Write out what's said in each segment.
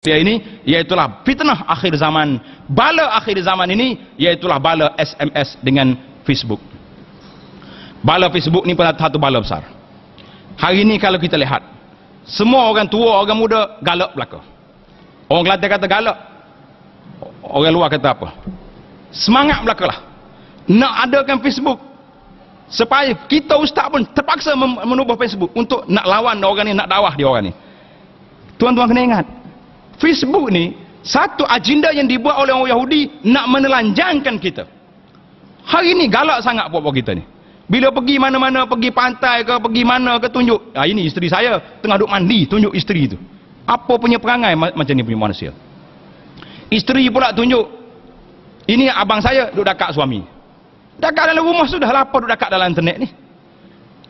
Dia ini iaitulah fitnah akhir zaman. Bala akhir zaman ini iaitulah bala SMS dengan Facebook. Bala Facebook ni pada satu bala besar. Hari ini kalau kita lihat, semua orang tua, orang muda galak belaka. Orang Kelantan kata galak, orang luar kata apa? Semangat belakalah nak adakan Facebook, supaya kita ustaz pun terpaksa menubah Facebook untuk nak lawan orang ni, nak dakwah dia orang ni. Tuan-tuan kena ingat, Facebook ni satu agenda yang dibuat oleh orang Yahudi nak menelanjangkan kita. Hari ni galak sangat puak-puak kita ni. Bila pergi mana-mana, pergi pantai ke, pergi mana ke, tunjuk. Ini isteri saya tengah duduk mandi, tunjuk isteri tu. Apa punya perangai macam ni punya manusia. Isteri pula tunjuk, ini abang saya duduk dekat suami. Dekat dalam rumah sudah lah, apa duduk dekat dalam internet ni.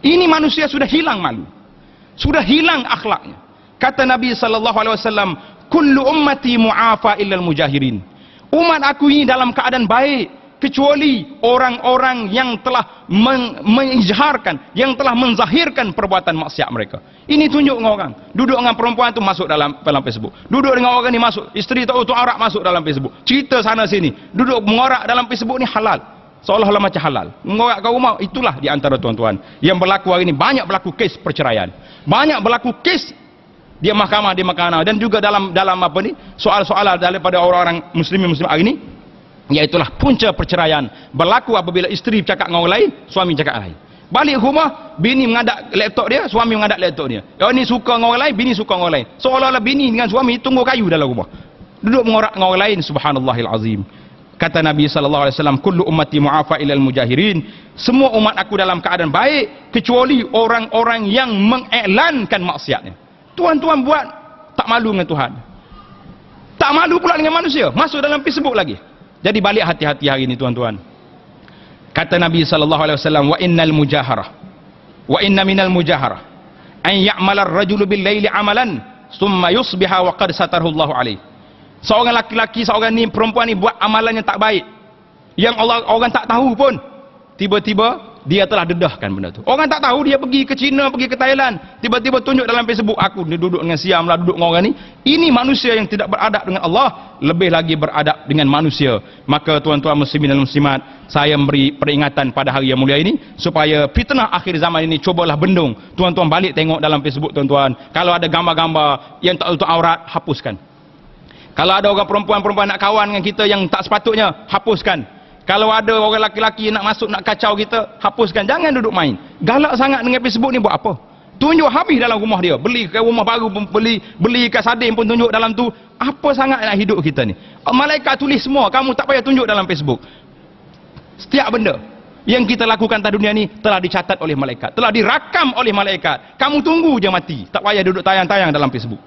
Ini manusia sudah hilang malu. Sudah hilang akhlaknya. Kata Nabi SAW, kullu ummati mu'afa illal mujahirin. Umat aku ini dalam keadaan baik, kecuali orang-orang yang telah mengizharkan, yang telah menzahirkan perbuatan maksiat mereka. Ini tunjuk dengan orang. Duduk dengan perempuan tu masuk dalam Facebook. Duduk dengan orang ni masuk. Isteri tak utuh aurat masuk dalam Facebook. Cerita sana sini. Duduk mengorak dalam Facebook ni halal. Seolah-olah macam halal. Mengorak ke rumah, itulah di antara tuan-tuan yang berlaku hari ini. Banyak berlaku kes perceraian. Banyak berlaku kes dia mahkamah dan juga dalam apa ni, soal-soal daripada orang-orang muslim hari ini, iaitulah punca perceraian berlaku apabila isteri bercakap dengan orang lain, suami bercakap lain. Balik rumah, bini mengadap laptop dia, suami mengadap laptop dia. Yang ni suka dengan orang lain, bini suka dengan orang lain. Seolah-olah bini dengan suami tunggu kayu dalam rumah. Duduk mengorak dengan orang lain, subhanallahil azim. Kata Nabi SAW, kullu ummati mu'afa ilal mujahirin. Semua umat aku dalam keadaan baik, kecuali orang-orang yang mengiklankan maksiatnya. Tuan-tuan buat tak malu dengan Tuhan, tak malu pula dengan manusia, masuk dalam Facebook lagi. Jadi balik hati-hati hari ini tuan-tuan. Kata Nabi SAW, wa innal mujahara, wa inna minal mujahara an ya'mala ar-rajulu bil laili amalan thumma yusbiha wa qad satarhu Allahu alaihi. Seorang laki-laki, seorang ni perempuan ni buat amalan yang tak baik, yang orang tak tahu pun, tiba-tiba dia telah dedahkan benda tu. Orang tak tahu, dia pergi ke China, pergi ke Thailand, tiba-tiba tunjuk dalam Facebook, aku ni duduk dengan siam lah, duduk dengan orang ni. Ini manusia yang tidak beradab dengan Allah, lebih lagi beradab dengan manusia. Maka tuan-tuan muslimin dan muslimat, saya memberi peringatan pada hari yang mulia ini, supaya fitnah akhir zaman ini cubalah bendung. Tuan-tuan balik tengok dalam Facebook tuan-tuan, kalau ada gambar-gambar yang tak tutup aurat, hapuskan. Kalau ada orang perempuan-perempuan nak kawan dengan kita yang tak sepatutnya, hapuskan. Kalau ada orang laki-laki nak masuk, nak kacau kita, hapuskan. Jangan duduk main. Galak sangat dengan Facebook ni buat apa? Tunjuk habis dalam rumah dia. Beli ke rumah baru, beli kat Sadim pun tunjuk dalam tu. Apa sangat nak hidup kita ni? Malaikat tulis semua, kamu tak payah tunjuk dalam Facebook. Setiap benda yang kita lakukan di dunia ni telah dicatat oleh malaikat, telah dirakam oleh malaikat. Kamu tunggu je mati, tak payah duduk tayang-tayang dalam Facebook.